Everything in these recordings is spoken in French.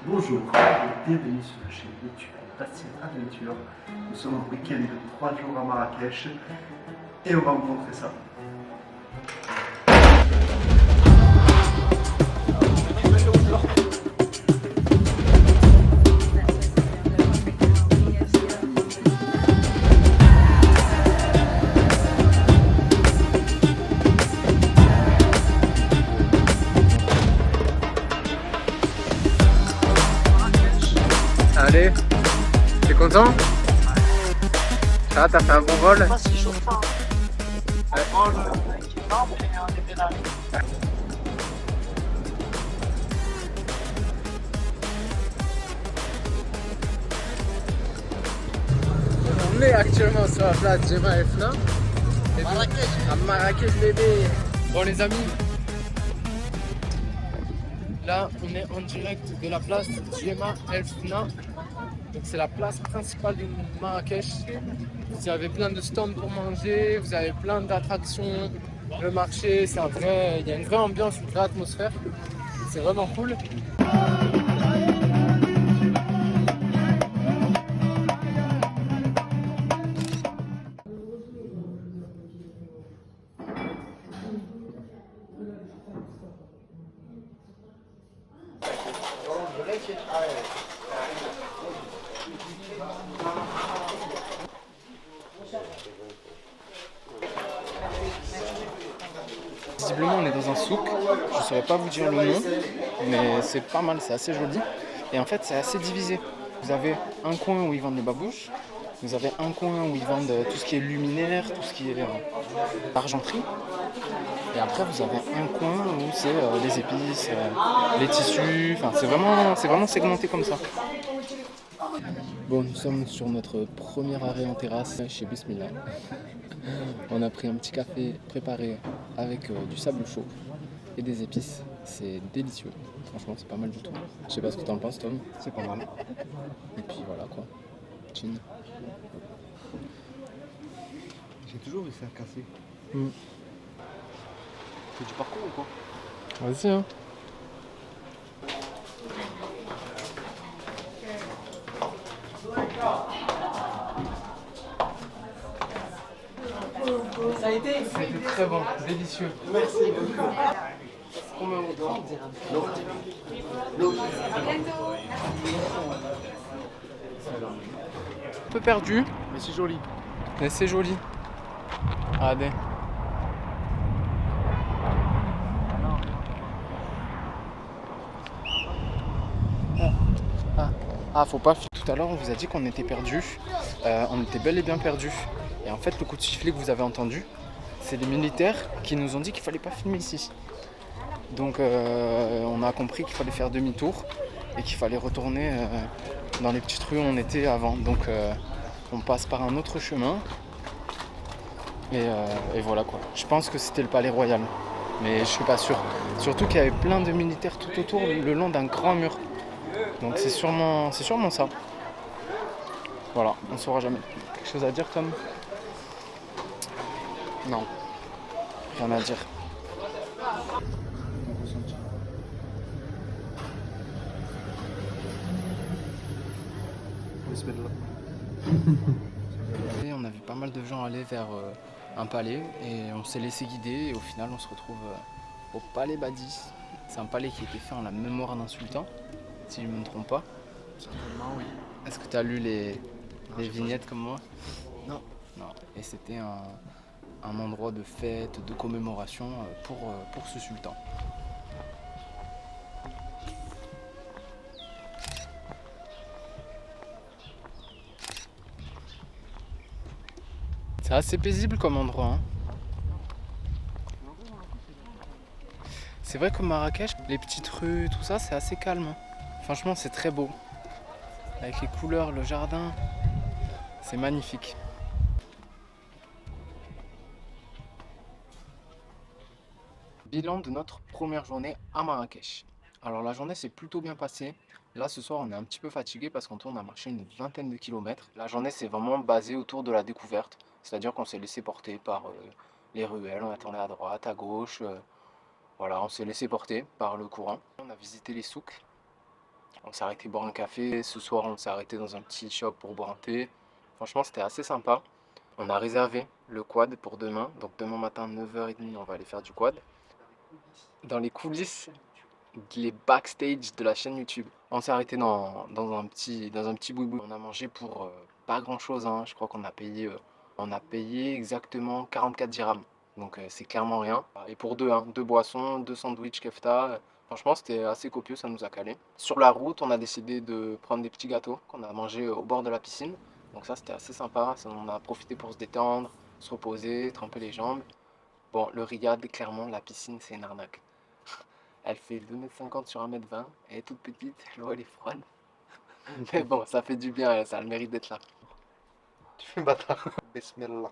Bonjour, bienvenue sur la chaîne YouTube Bastien Aventure. Nous sommes en week-end de 3 jours à Marrakech et on va vous montrer ça. Allez, t'es content? Ça va, t'as fait un bon vol? C'est chauffant. On vole qui tombe et on est pénal. On est actuellement sur la place Jemaa El Fna. Marrakech. À Marrakech bébé. Bon les amis, là on est en direct de la place Jemaa El Fna. Donc c'est la place principale de Marrakech. Vous avez plein de stands pour manger, vous avez plein d'attractions. Le marché, c'est il y a une vraie ambiance, une vraie atmosphère. C'est vraiment cool. Visiblement on est dans un souk, je ne saurais pas vous dire le nom, mais c'est pas mal, c'est assez joli. Et en fait c'est assez divisé. Vous avez un coin où ils vendent les babouches, vous avez un coin où ils vendent tout ce qui est luminaire, tout ce qui est argenterie. Et après vous avez un coin où c'est les épices, les tissus, enfin c'est vraiment segmenté comme ça. Bon, nous sommes sur notre premier arrêt en terrasse chez Bismillah. On a pris un petit café préparé avec du sable chaud et des épices. C'est délicieux. Franchement, c'est pas mal du tout. Je sais pas ce que t'en penses, Tom. C'est pas mal. Et puis voilà quoi. Chin. J'ai toujours vu ça casser. Mm. C'est du parcours ou quoi? Vas-y, hein. Ça a été? C'était très bon, délicieux. Merci beaucoup. Combien vous prend? Un peu perdu, Mais c'est joli. mais c'est joli. Regardez. Faut pas. Tout à l'heure, on vous a dit qu'on était perdu. On était bel et bien perdu. Et en fait, le coup de sifflet que vous avez entendu, c'est les militaires qui nous ont dit qu'il fallait pas filmer ici. Donc, on a compris qu'il fallait faire demi-tour et qu'il fallait retourner dans les petites rues où on était avant. Donc, on passe par un autre chemin. Et voilà quoi. Je pense que c'était le palais royal, mais je suis pas sûr. Surtout qu'il y avait plein de militaires tout autour, le long d'un grand mur. Donc c'est sûrement ça. Voilà, on saura jamais. Quelque chose à dire, Tom? Non, rien à dire. Et on a vu pas mal de gens aller vers un palais et on s'est laissé guider et au final on se retrouve au palais Badi. C'est un palais qui a été fait en la mémoire d'un sultan, si je ne me trompe pas. Certainement, oui. Est-ce que tu as lu les vignettes comme moi? Non. Non. Et c'était un endroit de fête, de commémoration pour ce sultan. C'est assez paisible comme endroit, hein. C'est vrai que Marrakech, les petites rues, tout ça, c'est assez calme, hein. Franchement, c'est très beau. Avec les couleurs, le jardin, c'est magnifique. Bilan de notre première journée à Marrakech. Alors la journée s'est plutôt bien passée. Là ce soir on est un petit peu fatigué parce qu'on tourne à marcher une vingtaine de kilomètres. La journée s'est vraiment basée autour de la découverte. C'est-à-dire qu'on s'est laissé porter par les ruelles, on attendait à droite, à gauche. Voilà, on s'est laissé porter par le courant. On a visité les souks. On s'est arrêté boire un café. Ce soir, on s'est arrêté dans un petit shop pour boire un thé. Franchement, c'était assez sympa. On a réservé le quad pour demain. Donc demain matin, 9h30, on va aller faire du quad. Dans les coulisses, les backstage de la chaîne YouTube. On s'est arrêté dans un petit boui-boui. On a mangé pour pas grand-chose, hein. Je crois qu'on a payé exactement 44 dirhams. Donc c'est clairement rien. Et pour deux, hein, 2 boissons, 2 sandwichs kefta. Franchement, c'était assez copieux, ça nous a calé. Sur la route, on a décidé de prendre des petits gâteaux qu'on a mangés au bord de la piscine. Donc ça, c'était assez sympa. On a profité pour se détendre, se reposer, tremper les jambes. Bon, le Riyad, clairement, la piscine, c'est une arnaque. Elle fait 2,50 m sur 1,20 m. Elle est toute petite, l'eau, elle est froide. Mais bon, ça fait du bien, ça a le mérite d'être là. Tu fais bâtard. Bismillah.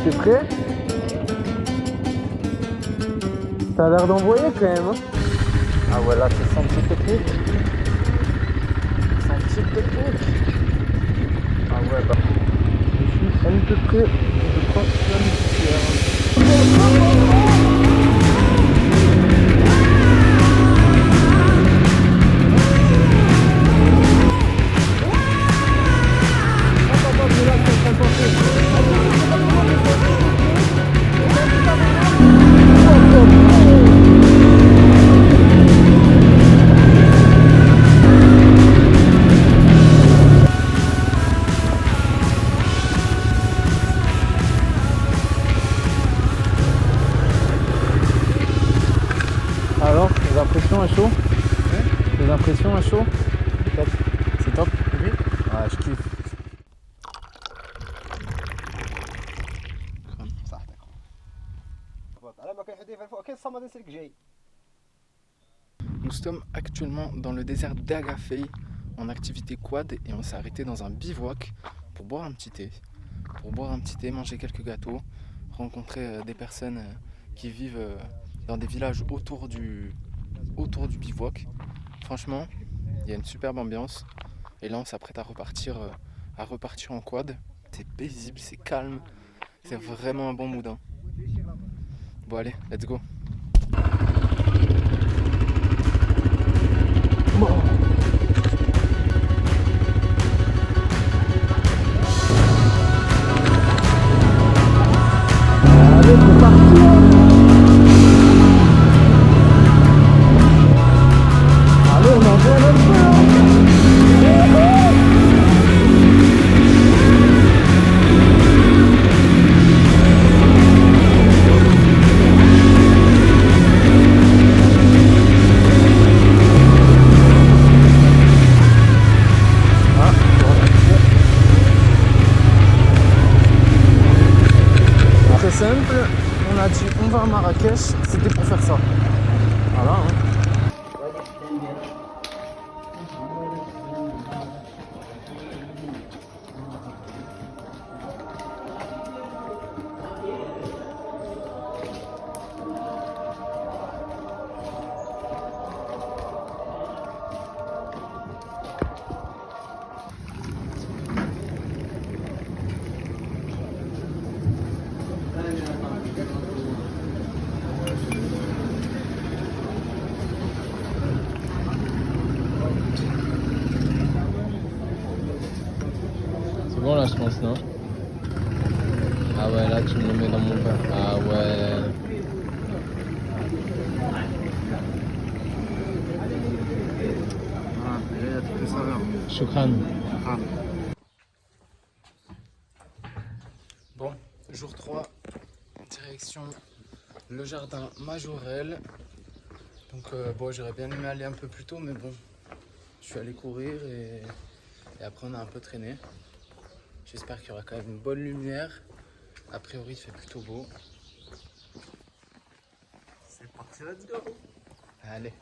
T'es prêt? T'as l'air d'envoyer quand même, hein? Ah voilà, c'est sans petite technique. Sans petite technique. Ah ouais, bah. Je suis un peu près. Je crois que c'est un petit. Alors, les impressions à chaud? Les impressions à chaud? Top. C'est top? Oui. Ouais, je kiffe. Nous sommes actuellement dans le désert d'Agafay en activité quad et on s'est arrêté dans un bivouac pour boire un petit thé. Manger quelques gâteaux, rencontrer des personnes qui vivent dans des villages autour du bivouac. Franchement, il y a une superbe ambiance et là on s'apprête à repartir en quad. C'est paisible, c'est calme, c'est vraiment un bon mood, hein. Bon allez, let's go. Allez, c'est parti. Allez, on envoie le feu. Simple, on a dit on va à Marrakech, c'était pour faire ça. Voilà, hein. C'est bon là je pense, non? Ah ouais, là tu me le mets dans mon pain. Ah ouais. Ah, il y a toutes les saveurs. Choukran. Ah. Bon, jour 3, direction Le jardin Majorelle. Donc bon, j'aurais bien aimé aller un peu plus tôt, mais bon, je suis allé courir et après on a un peu traîné. J'espère qu'il y aura quand même une bonne lumière. A priori, il fait plutôt beau. C'est parti, let's go. Allez.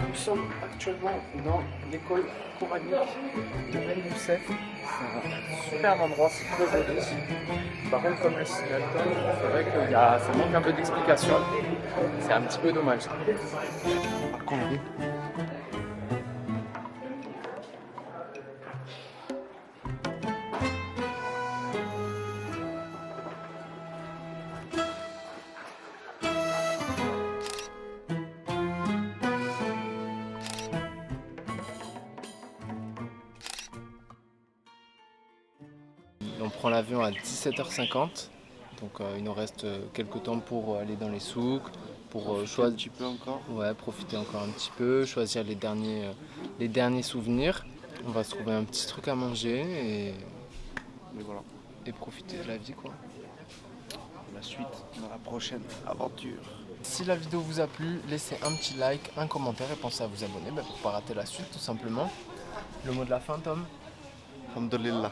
Nous sommes actuellement dans l'école coranique de Ben Youssef. C'est un super endroit, c'est très joli. Par contre, comme le signale, c'est vrai que ça manque un peu d'explication. C'est un petit peu dommage. On prend l'avion à 17h50, donc il nous reste quelques temps pour aller dans les souks, pour choisir un petit peu encore. Ouais, profiter encore un petit peu, choisir les derniers souvenirs. On va se trouver un petit truc à manger et voilà. Et profiter de la vie quoi. La suite dans la prochaine aventure. Si la vidéo vous a plu, laissez un petit like, un commentaire et pensez à vous abonner pour ne pas rater la suite tout simplement. Le mot de la fin, Tom? Alhamdulillah.